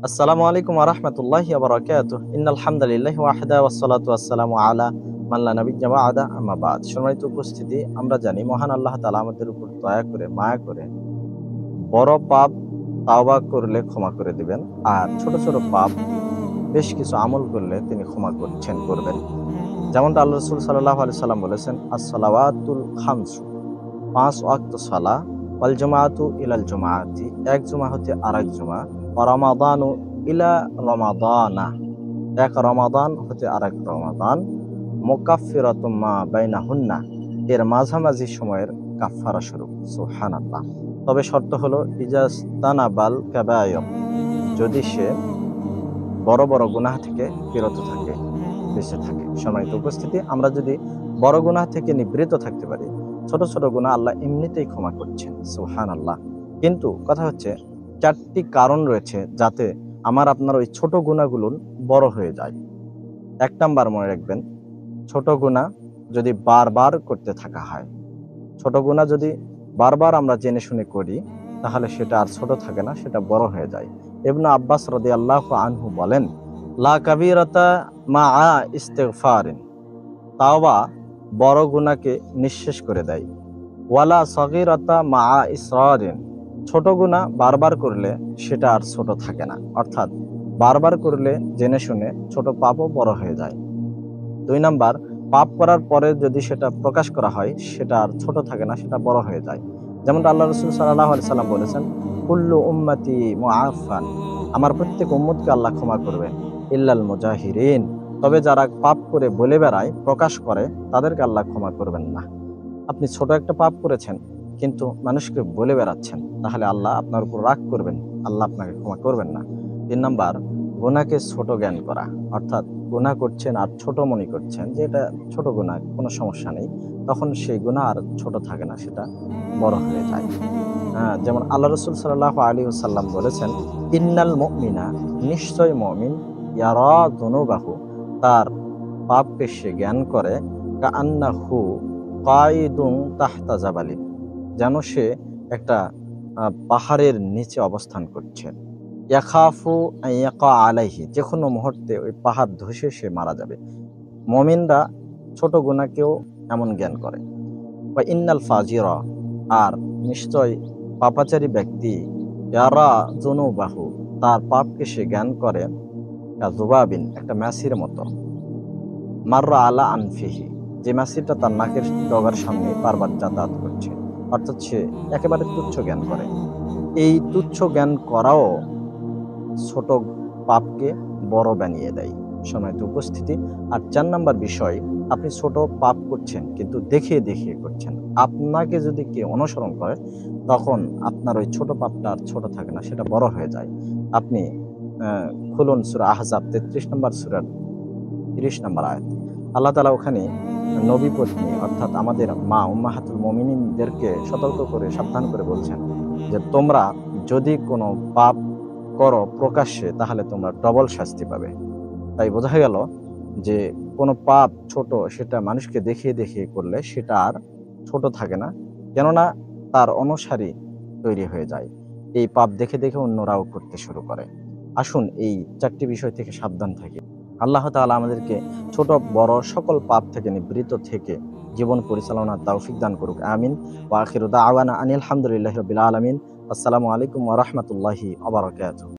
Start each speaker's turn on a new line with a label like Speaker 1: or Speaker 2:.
Speaker 1: আসসালামু আলাইকুম ওয়া রাহমাতুল্লাহি ওয়া বারাকাতুহু। ইন্নাল হামদালিল্লাহি ওয়াহদা ওয়াসসালাতু ওয়াসসালামু আলা মান লা নাবিয়্যা বা'দা আম্মা বা'দ। সম্মানিত উপস্থিতি, আমরা জানি মহান আল্লাহ তাআলা আমাদের উপর দয়া করে মায়া করে বড় পাপ তাওবা করলে ক্ষমা করে দিবেন, আর ছোট ছোট পাপ বেশ কিছু আমল করলে তিনি ক্ষমা করবেন। যেমনটা আল্লাহ রাসূল সাল্লাল্লাহু আলাইহি সাল্লাম বলেছেন, আস-সালাওয়াতুল খামসু, ৫ ওয়াক্ত সালাহ, ওয়াল জুমাআতু ইলাল জুমাআতি, এক জুমা হতে আরেক জুমা, ওয়া রমাদানু ইলা রমাদানা, এক রমাদান হতে আরেক রমাদান, মুকাফফিরাতুম মা বাইনাহুন্না, এর মাঝামাঝি সময়ের কাফফারা স্বরূপ। সুবহানাল্লাহ। তবে শর্ত হলো ইজাস্তানাবাল কাবায়র, যদি সে বড় বড় গুনাহ থেকে বিরত থাকে, বেঁচে থাকে। সম্মানিত উপস্থিতি, আমরা যদি বড় গুনাহ থেকে নিবৃত থাকতে পারি, ছোট ছোট গুনাহ আল্লাহ এমনিতেই ক্ষমা করছেন। সুবহানাল্লাহ। কিন্তু কথা হচ্ছে, ৪টি কারণ রয়েছে যাতে আমার আপনার ওই ছোট গুনাহগুলো বড় হয়ে যায়। ১ নাম্বার মনে রাখবেন, ছোট গুনাহ যদি বারবার করতে থাকা হয়, ছোট গুনাহ যদি বারবার আমরা জেনে শুনে করি, তাহলে সেটা আর ছোট থাকে না, সেটা বড় হয়ে যায়। ইবনে আব্বাস রাদিয়াল্লাহু আনহু বলেন, লা কাবীরাতা মাআ ইস্তিগফারিন, তাওবা বড় গুনাহকে নিঃশেষ করে দেয়। ওয়ালা সগীরাতা মাআ ইসরারিন, ছোট গুনাহ বারবার করলে সেটা আর ছোট থাকে না। অর্থাৎ বারবার করলে জেনে শুনে ছোট পাপও বড় হয়ে যায়। ২ নাম্বার, পাপ করার পরে যদি সেটা প্রকাশ করা হয়, সেটা আর ছোট থাকে না, সেটা বড় হয়ে যায়। যেমনটা আল্লাহ রাসূল সাল্লাল্লাহু আলাইহি সাল্লাম বলেছেন, কুল্লু উম্মতি মুআফান, আমার প্রত্যেক উম্মতকে আল্লাহ ক্ষমা করবে, ইল্লাল মুজাহিরিন, তবে যারা পাপ করে বলে বেড়ায়, প্রকাশ করে, তাদেরকে আল্লাহ ক্ষমা করবেন না। আপনি ছোট একটা পাপ করেছেন কিন্তু মানুষকে বলে বেড়াচ্ছেন, তাহলে আল্লাহ আপনার উপর রাগ করবেন, আল্লাহ আপনাকে ক্ষমা করবেন না। ৩ নাম্বার, গুনাহকে ছোট জ্ঞান করা, অর্থাৎ গুনাহ করছেন আর ছোট মনে করছেন যে এটা ছোট গুনাহ, কোনো সমস্যা নেই, তখন সেই গুনাহ আর ছোট থাকে না, সেটা বড় হয়ে যায়। যেমন আল্লাহ রাসূল সাল্লাল্লাহু আলাইহি ওয়াসাল্লাম বলেছেন, ইন্নাল মুমিনা, নিশ্চয় মুমিন, ইয়ারা যুনুবাহু, তার পাপকে সে জ্ঞান করে, কাআন্নাহু কায়িদুন তাহতা জাবালিন, যেন সে একটা পাহাড়ের নিচে অবস্থান করছে। ইয়াখাফু আন ইয়াকা আলাইহি, যে কোনো মুহূর্তে ওই পাহাড় ধসে সে মারা যাবে। মুমিনরা ছোট গুনাহকেও এমন জ্ঞান করে। ওয়া ইন্নাল ফাজিরা, আর নিশ্চয় পাপাচারী ব্যক্তি, ইয়ারা যুনুবাহু, তার পাপকে সে জ্ঞান করে, কাযুবাবিন, একটা মাছির মতো, মাররা আলা আনফিহি, যে মাছিটা তার নাকের ডগার সামনে বারবার যাতায়াত করছে। অর্থাৎ সে একেবারে তুচ্ছ জ্ঞান করে। এই তুচ্ছ জ্ঞান করাও ছোট পাপকে বড় বানিয়ে দেয়। সম্মানিত উপস্থিতি, আর ৪ নাম্বার বিষয়, আপনি ছোট পাপ করছেন কিন্তু দেখিয়ে দেখিয়ে করছেন। আপনাকে যদি কেউ অনুসরণ করে, তখন আপনার ওই ছোট পাপটা আর ছোট থাকে না, সেটা বড় হয়ে যায়। আপনি খুলুন সূরা আহজাব ৩৩ নম্বর সূরার ৩০ নম্বর আয়াত। আল্লাহ তাআলা ওখানে নবী পত্নী, অর্থাৎ আমাদের মা উম্মাহাতুল মুমিনিনদেরকে সতর্ক করে সাবধান করে বলছেন যে, তোমরা যদি কোনো পাপ করো প্রকাশ্যে, তাহলে তোমরা ডবল শাস্তি পাবে। তাই বোঝা গেল যে কোনো পাপ ছোট, সেটা মানুষকে দেখিয়ে দেখিয়ে করলে সেটা আর ছোট থাকে না, কেননা তার অনুসারী তৈরি হয়ে যায়। এই পাপ দেখে দেখে অন্যরাও করতে শুরু করে। আসুন এই ৪টি বিষয় থেকে সাবধান থাকি। আল্লাহ তাআলা আমাদেরকে ছোট বড় সকল পাপ থেকে নিবৃত থেকে জীবন পরিচালনার তৌফিক দান করুক। আমিন। ওয়া আখিরু দাওয়ানা আনিল হামদুলিল্লাহি রাব্বিল আলামিন। আসসালামু আলাইকুম ওয়া রাহমাতুল্লাহি ওয়া বারাকাতুহু।